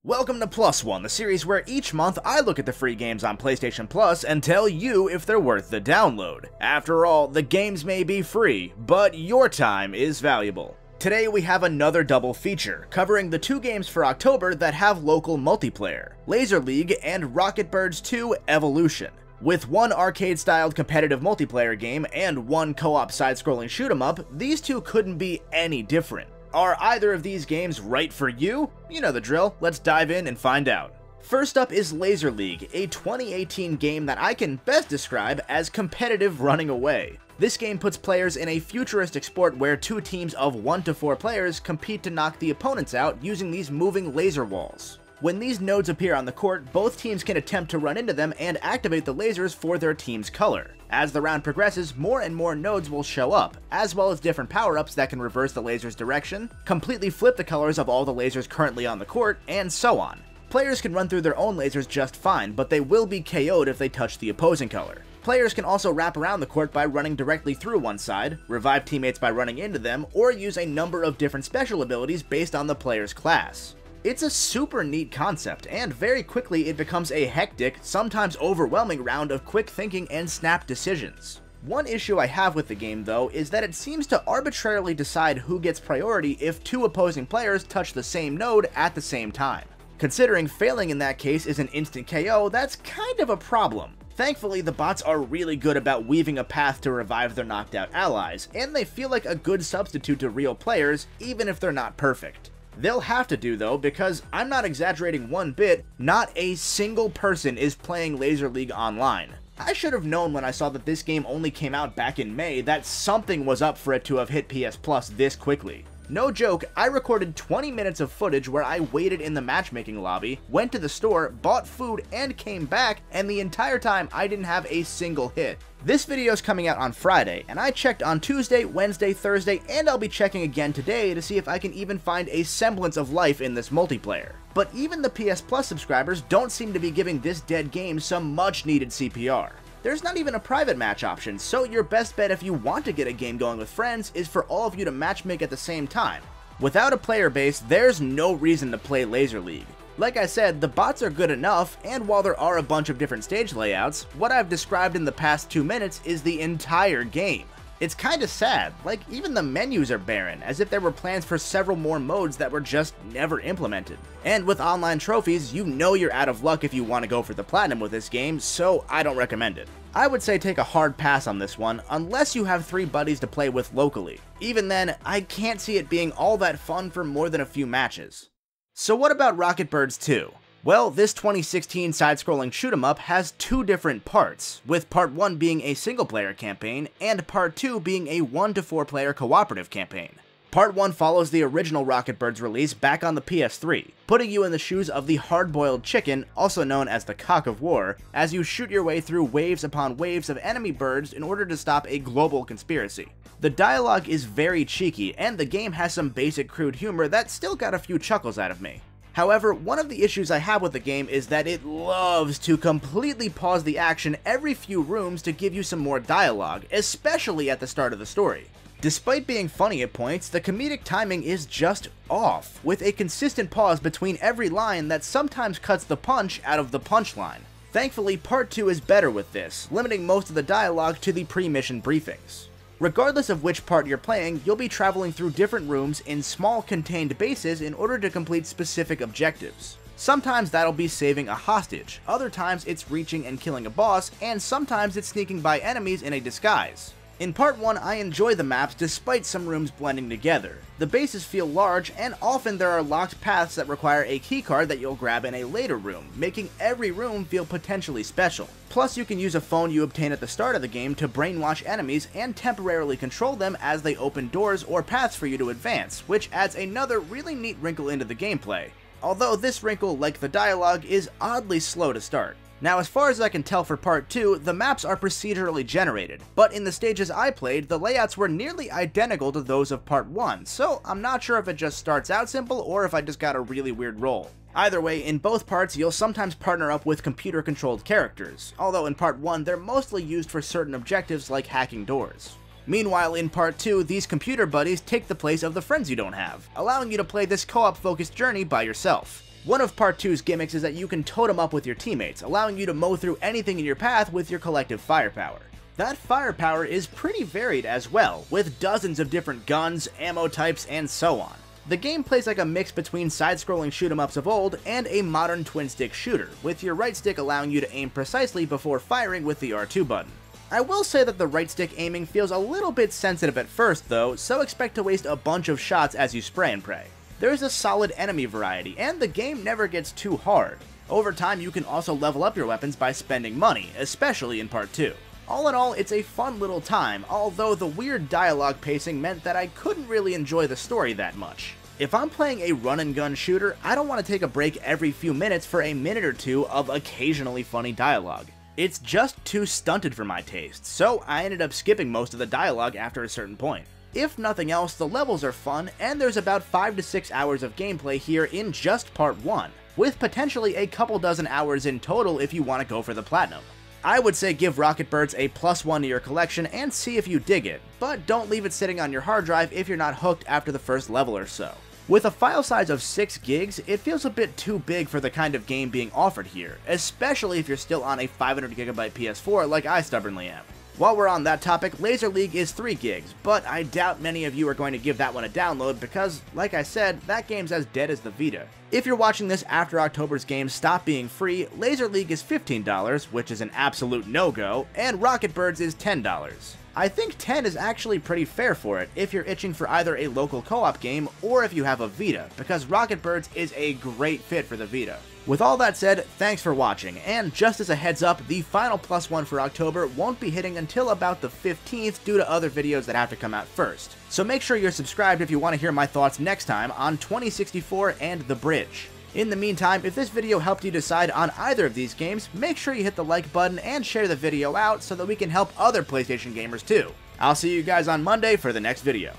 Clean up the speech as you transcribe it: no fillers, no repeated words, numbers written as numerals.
Welcome to PLUSone, the series where each month I look at the free games on PlayStation Plus and tell you if they're worth the download. After all, the games may be free, but your time is valuable. Today we have another double feature, covering the two games for October that have local multiplayer, Laser League and Rocketbirds 2 Evolution. With one arcade-styled competitive multiplayer game and one co-op side-scrolling shoot-'em-up, these two couldn't be any different. Are either of these games right for you? You know the drill, let's dive in and find out. First up is Laser League, a 2018 game that I can best describe as competitive running away. This game puts players in a futuristic sport where two teams of 1 to 4 players compete to knock the opponents out using these moving laser walls. When these nodes appear on the court, both teams can attempt to run into them and activate the lasers for their team's color. As the round progresses, more and more nodes will show up, as well as different power-ups that can reverse the laser's direction, completely flip the colors of all the lasers currently on the court, and so on. Players can run through their own lasers just fine, but they will be KO'd if they touch the opposing color. Players can also wrap around the court by running directly through one side, revive teammates by running into them, or use a number of different special abilities based on the player's class. It's a super neat concept, and very quickly it becomes a hectic, sometimes overwhelming round of quick thinking and snap decisions. One issue I have with the game though is that it seems to arbitrarily decide who gets priority if two opposing players touch the same node at the same time. Considering failing in that case is an instant KO, that's kind of a problem. Thankfully, the bots are really good about weaving a path to revive their knocked out allies, and they feel like a good substitute to real players, even if they're not perfect. They'll have to do though, because I'm not exaggerating one bit, not a single person is playing Laser League online. I should have known when I saw that this game only came out back in May that something was up for it to have hit PS Plus this quickly. No joke, I recorded 20 minutes of footage where I waited in the matchmaking lobby, went to the store, bought food, and came back, and the entire time I didn't have a single hit. This video is coming out on Friday, and I checked on Tuesday, Wednesday, Thursday, and I'll be checking again today to see if I can even find a semblance of life in this multiplayer. But even the PS Plus subscribers don't seem to be giving this dead game some much needed CPR. There's not even a private match option, so your best bet if you want to get a game going with friends is for all of you to matchmake at the same time. Without a player base, there's no reason to play Laser League. Like I said, the bots are good enough, and while there are a bunch of different stage layouts, what I've described in the past 2 minutes is the entire game. It's kinda sad, like even the menus are barren, as if there were plans for several more modes that were just never implemented. And with online trophies, you know you're out of luck if you want to go for the platinum with this game, so I don't recommend it. I would say take a hard pass on this one, unless you have 3 buddies to play with locally. Even then, I can't see it being all that fun for more than a few matches. So what about Rocketbirds 2? Well, this 2016 side-scrolling shoot-'em-up has 2 different parts, with part 1 being a single-player campaign, and part 2 being a 1 to 4 player cooperative campaign. Part 1 follows the original Rocketbirds release back on the PS3, putting you in the shoes of the hard-boiled chicken, also known as the Cock of War, as you shoot your way through waves upon waves of enemy birds in order to stop a global conspiracy. The dialogue is very cheeky, and the game has some basic crude humor that still got a few chuckles out of me. However, one of the issues I have with the game is that it loves to completely pause the action every few rooms to give you some more dialogue, especially at the start of the story. Despite being funny at points, the comedic timing is just off, with a consistent pause between every line that sometimes cuts the punch out of the punchline. Thankfully, part 2 is better with this, limiting most of the dialogue to the pre-mission briefings. Regardless of which part you're playing, you'll be traveling through different rooms in small contained bases in order to complete specific objectives. Sometimes that'll be saving a hostage, other times it's reaching and killing a boss, and sometimes it's sneaking by enemies in a disguise. In part 1, I enjoy the maps despite some rooms blending together. The bases feel large, and often there are locked paths that require a keycard that you'll grab in a later room, making every room feel potentially special. Plus, you can use a phone you obtain at the start of the game to brainwash enemies and temporarily control them as they open doors or paths for you to advance, which adds another really neat wrinkle into the gameplay. Although this wrinkle, like the dialogue, is oddly slow to start. Now, as far as I can tell for part 2, the maps are procedurally generated, but in the stages I played, the layouts were nearly identical to those of part 1, so I'm not sure if it just starts out simple or if I just got a really weird roll. Either way, in both parts you'll sometimes partner up with computer-controlled characters, although in part 1 they're mostly used for certain objectives like hacking doors. Meanwhile, in part 2, these computer buddies take the place of the friends you don't have, allowing you to play this co-op focused journey by yourself. One of Part 2's gimmicks is that you can totem up with your teammates, allowing you to mow through anything in your path with your collective firepower. That firepower is pretty varied as well, with dozens of different guns, ammo types, and so on. The game plays like a mix between side-scrolling shoot-em-ups of old and a modern twin-stick shooter, with your right stick allowing you to aim precisely before firing with the R2 button. I will say that the right stick aiming feels a little bit sensitive at first though, so expect to waste a bunch of shots as you spray and pray. There is a solid enemy variety, and the game never gets too hard. Over time you can also level up your weapons by spending money, especially in Part 2. All in all, it's a fun little time, although the weird dialogue pacing meant that I couldn't really enjoy the story that much. If I'm playing a run-and-gun shooter, I don't want to take a break every few minutes for a minute or two of occasionally funny dialogue. It's just too stunted for my taste, so I ended up skipping most of the dialogue after a certain point. If nothing else, the levels are fun, and there's about 5 to 6 hours of gameplay here in just Part 1, with potentially a couple dozen hours in total if you want to go for the platinum. I would say give Rocketbirds a +1 to your collection and see if you dig it, but don't leave it sitting on your hard drive if you're not hooked after the first level or so. With a file size of 6 gigs, it feels a bit too big for the kind of game being offered here, especially if you're still on a 500GB PS4 like I stubbornly am. While we're on that topic, Laser League is 3 gigs, but I doubt many of you are going to give that one a download because, like I said, that game's as dead as the Vita. If you're watching this after October's games stop being free, Laser League is $15, which is an absolute no-go, and Rocketbirds is $10. I think 10 is actually pretty fair for it if you're itching for either a local co-op game or if you have a Vita, because Rocketbirds is a great fit for the Vita. With all that said, thanks for watching, and just as a heads up, the final +1 for October won't be hitting until about the 15th due to other videos that have to come out first. So make sure you're subscribed if you want to hear my thoughts next time on 2064 and The Bridge. In the meantime, if this video helped you decide on either of these games, make sure you hit the like button and share the video out so that we can help other PlayStation gamers too. I'll see you guys on Monday for the next video.